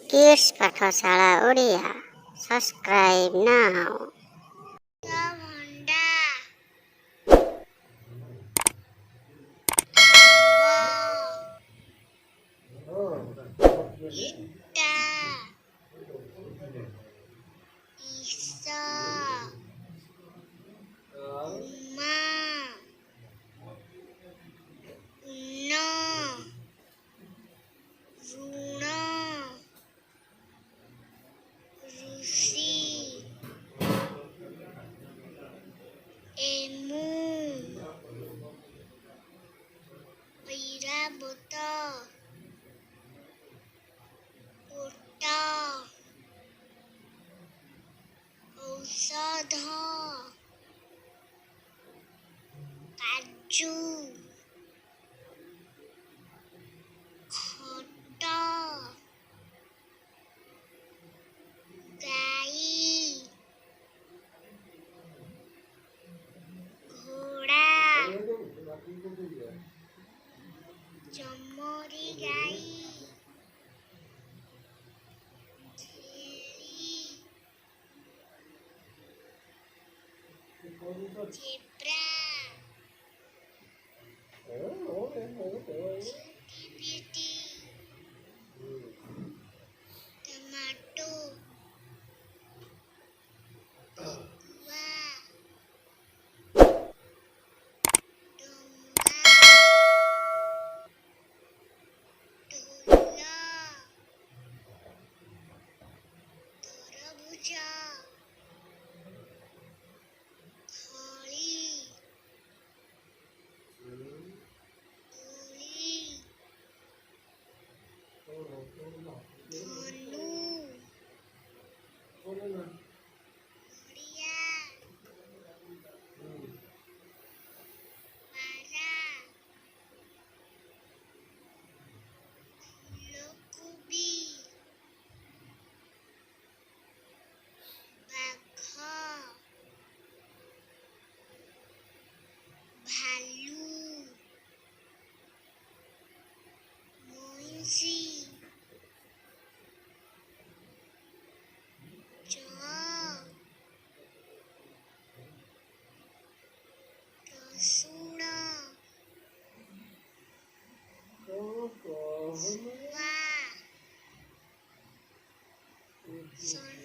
Kids ପାଠଶାଳା Odia subscribe now. ଭଣ୍ଡା ଇଟା ଇସ ଉମା ଉନ ଋଣ ଋଷି ଏମୁ ଐରାବତ ଓଟ ଔଷଧ କାଜୁ ଖଟ ଗାଈ ଘୋଡ଼ା ଚମରି ଗାଈ ଜେବ୍ରା ଝିଟିପିଟି ଟମାଟୋ ଠେକୁଆ ଡଙ୍ଗା ଢୋଲ ତରଭୁଜ ଥଳି ତୁଳି ଧନୁ ନଡ଼ିଆ ପାରା ଫୁଲକୋବି ବାଘ ଭାଲୁ ମଇଁଷି ରସୁଣ ଶୁଆ